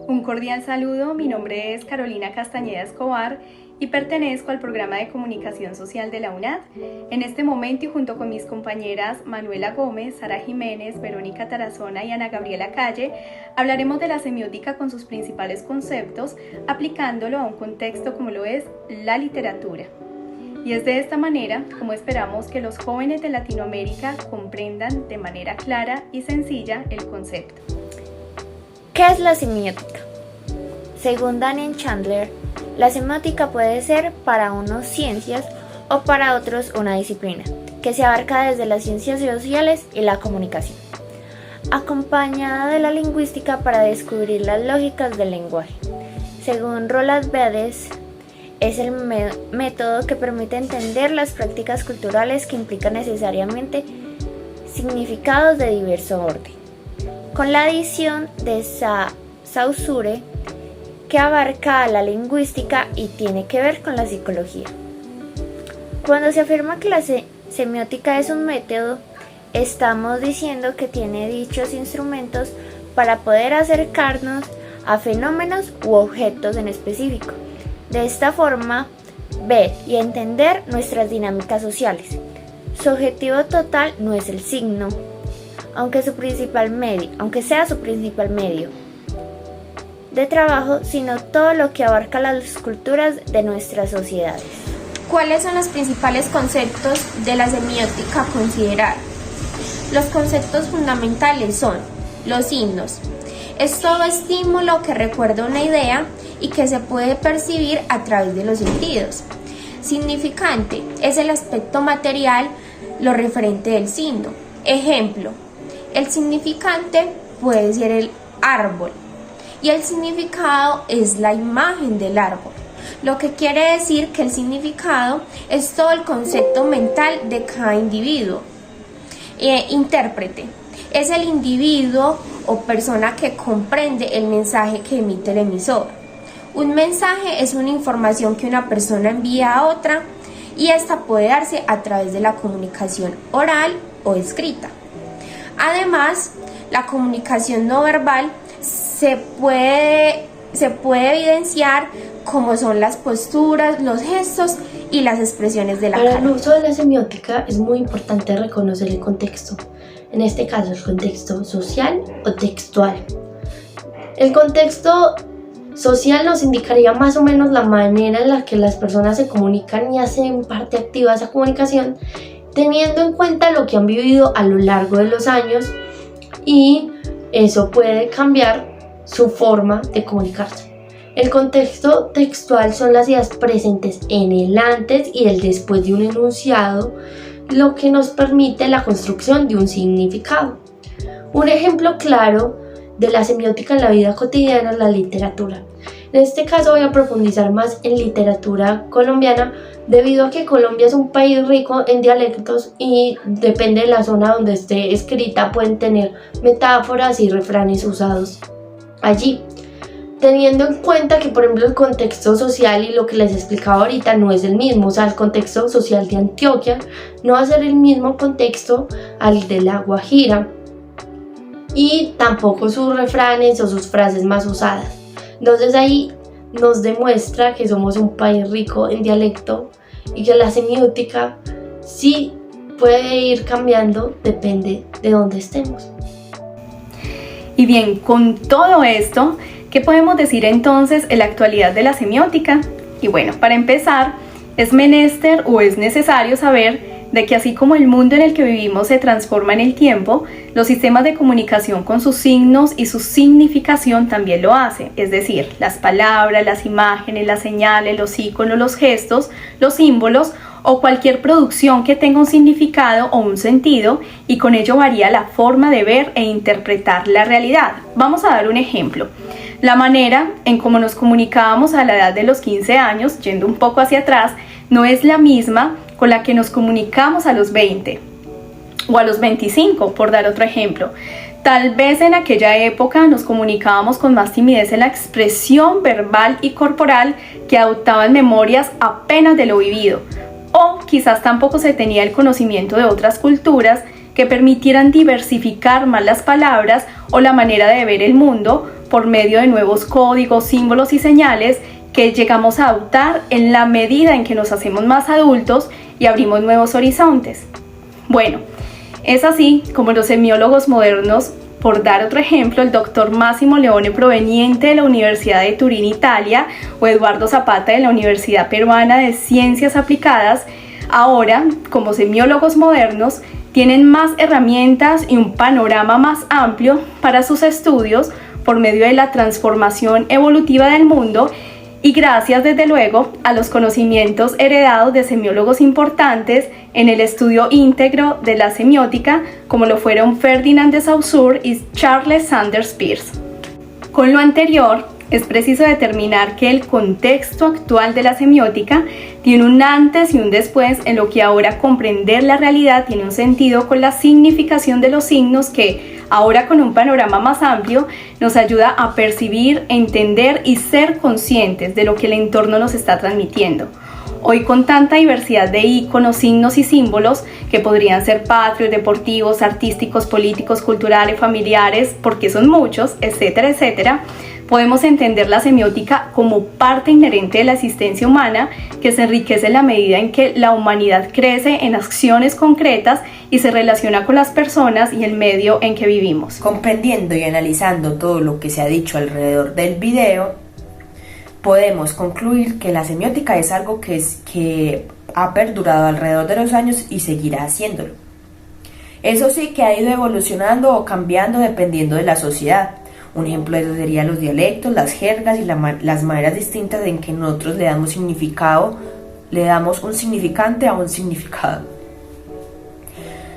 Un cordial saludo, mi nombre es Carolina Castañeda Escobar y pertenezco al programa de comunicación social de la UNAD. En este momento y junto con mis compañeras Manuela Gómez, Sara Jiménez, Verónica Tarazona y Ana Gabriela Calle, hablaremos de la semiótica con sus principales conceptos, aplicándolo a un contexto como lo es la literatura. Y es de esta manera como esperamos que los jóvenes de Latinoamérica comprendan de manera clara y sencilla el concepto. ¿Qué es la semiótica? Según Daniel Chandler, la semiótica puede ser para unos ciencias o para otros una disciplina, que se abarca desde las ciencias sociales y la comunicación, acompañada de la lingüística para descubrir las lógicas del lenguaje. Según Roland Barthes, es el método que permite entender las prácticas culturales que implican necesariamente significados de diverso orden, con la adición de Saussure, que abarca la lingüística y tiene que ver con la psicología. Cuando se afirma que la semiótica es un método, estamos diciendo que tiene dichos instrumentos para poder acercarnos a fenómenos u objetos en específico. De esta forma, ver y entender nuestras dinámicas sociales. Su objetivo total no es el signo, aunque sea su principal medio de trabajo, sino todo lo que abarca las culturas de nuestras sociedades. ¿Cuáles son los principales conceptos de la semiótica a considerar? Los conceptos fundamentales son los signos. Es todo estímulo que recuerda una idea y que se puede percibir a través de los sentidos. Significante es el aspecto material, lo referente del signo. Ejemplo, el significante puede ser el árbol y el significado es la imagen del árbol, lo que quiere decir que el significado es todo el concepto mental de cada individuo. Intérprete es el individuo o persona que comprende el mensaje que emite el emisor. Un mensaje es una información que una persona envía a otra y esta puede darse a través de la comunicación oral o escrita. Además, la comunicación no verbal se puede evidenciar como son las posturas, los gestos y las expresiones de la cara. Para el uso de la semiótica es muy importante reconocer el contexto, en este caso el contexto social o textual. El contexto social nos indicaría más o menos la manera en la que las personas se comunican y hacen parte activa de esa comunicación, teniendo en cuenta lo que han vivido a lo largo de los años, y eso puede cambiar su forma de comunicarse. El contexto textual son las ideas presentes en el antes y el después de un enunciado, lo que nos permite la construcción de un significado. Un ejemplo claro de la semiótica en la vida cotidiana es la literatura. En este caso voy a profundizar más en literatura colombiana, debido a que Colombia es un país rico en dialectos y depende de la zona donde esté escrita, pueden tener metáforas y refranes usados allí. Teniendo en cuenta que, por ejemplo, el contexto social y lo que les explicaba ahorita no es el mismo, o sea, el contexto social de Antioquia no va a ser el mismo contexto al de La Guajira, y tampoco sus refranes o sus frases más usadas. Entonces ahí nos demuestra que somos un país rico en dialecto y que la semiótica sí puede ir cambiando, depende de dónde estemos. Y bien, con todo esto, ¿qué podemos decir entonces en la actualidad de la semiótica? Y bueno, para empezar, es menester o es necesario saber de que así como el mundo en el que vivimos se transforma en el tiempo, los sistemas de comunicación con sus signos y su significación también lo hacen, es decir, las palabras, las imágenes, las señales, los iconos, los gestos, los símbolos o cualquier producción que tenga un significado o un sentido, y con ello varía la forma de ver e interpretar la realidad. Vamos a dar un ejemplo. La manera en cómo nos comunicábamos a la edad de los 15 años, yendo un poco hacia atrás, no es la misma con la que nos comunicamos a los 20 o a los 25, por dar otro ejemplo. Tal vez en aquella época nos comunicábamos con más timidez en la expresión verbal y corporal, que adoptaban memorias apenas de lo vivido, o quizás tampoco se tenía el conocimiento de otras culturas que permitieran diversificar más las palabras o la manera de ver el mundo por medio de nuevos códigos, símbolos y señales que llegamos a adoptar en la medida en que nos hacemos más adultos y abrimos nuevos horizontes. Bueno, es así como los semiólogos modernos, por dar otro ejemplo, el doctor Massimo Leone, proveniente de la Universidad de Turín, Italia, o Eduardo Zapata de la Universidad Peruana de Ciencias Aplicadas, ahora, como semiólogos modernos, tienen más herramientas y un panorama más amplio para sus estudios por medio de la transformación evolutiva del mundo y gracias, desde luego, a los conocimientos heredados de semiólogos importantes en el estudio íntegro de la semiótica, como lo fueron Ferdinand de Saussure y Charles Sanders Peirce. Con lo anterior, es preciso determinar que el contexto actual de la semiótica tiene un antes y un después, en lo que ahora comprender la realidad tiene un sentido con la significación de los signos que, ahora con un panorama más amplio, nos ayuda a percibir, entender y ser conscientes de lo que el entorno nos está transmitiendo. Hoy, con tanta diversidad de íconos, signos y símbolos que podrían ser patrios, deportivos, artísticos, políticos, culturales, familiares, porque son muchos, etcétera, etcétera, podemos entender la semiótica como parte inherente de la existencia humana que se enriquece en la medida en que la humanidad crece en acciones concretas y se relaciona con las personas y el medio en que vivimos. Comprendiendo y analizando todo lo que se ha dicho alrededor del video, podemos concluir que la semiótica es algo que ha perdurado alrededor de los años y seguirá haciéndolo. Eso sí, que ha ido evolucionando o cambiando dependiendo de la sociedad. Un ejemplo de eso serían los dialectos, las jergas y las maneras distintas en que nosotros le damos un significante a un significado.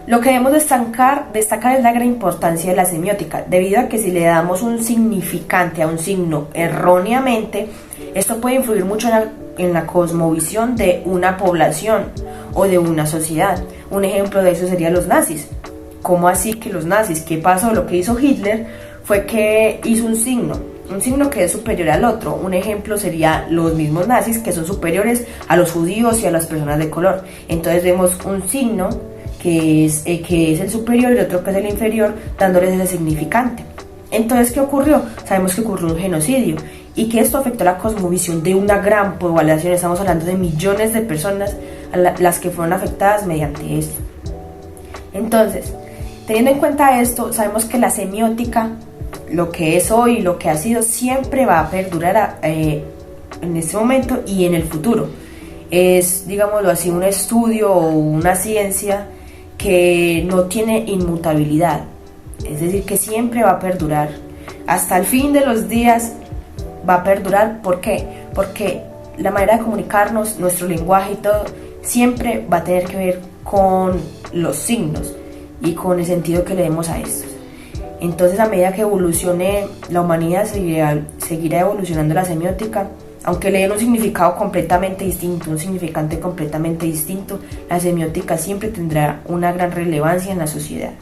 Lo que debemos destacar es la gran importancia de la semiótica, debido a que si le damos un significante a un signo erróneamente, esto puede influir mucho en la cosmovisión de una población o de una sociedad. Un ejemplo de eso serían los nazis. ¿Cómo así que los nazis? ¿Qué pasó? Lo que hizo Hitler fue que hizo un signo que es superior al otro. Un ejemplo sería los mismos nazis que son superiores a los judíos y a las personas de color. Entonces vemos un signo que es el superior y otro que es el inferior, dándoles ese significante. Entonces, ¿qué ocurrió? Sabemos que ocurrió un genocidio y que esto afectó la cosmovisión de una gran población. Estamos hablando de millones de personas las que fueron afectadas mediante esto. Entonces, teniendo en cuenta esto, sabemos que la semiótica, lo que es hoy y lo que ha sido, siempre va a perdurar en este momento y en el futuro. Es, digámoslo así, un estudio o una ciencia que no tiene inmutabilidad, es decir, que siempre va a perdurar. Hasta el fin de los días va a perdurar. ¿Por qué? Porque la manera de comunicarnos, nuestro lenguaje y todo, siempre va a tener que ver con los signos y con el sentido que le demos a estos. Entonces, a medida que evolucione la humanidad, seguirá evolucionando la semiótica, aunque le den un significado completamente distinto, un significante completamente distinto. La semiótica siempre tendrá una gran relevancia en la sociedad.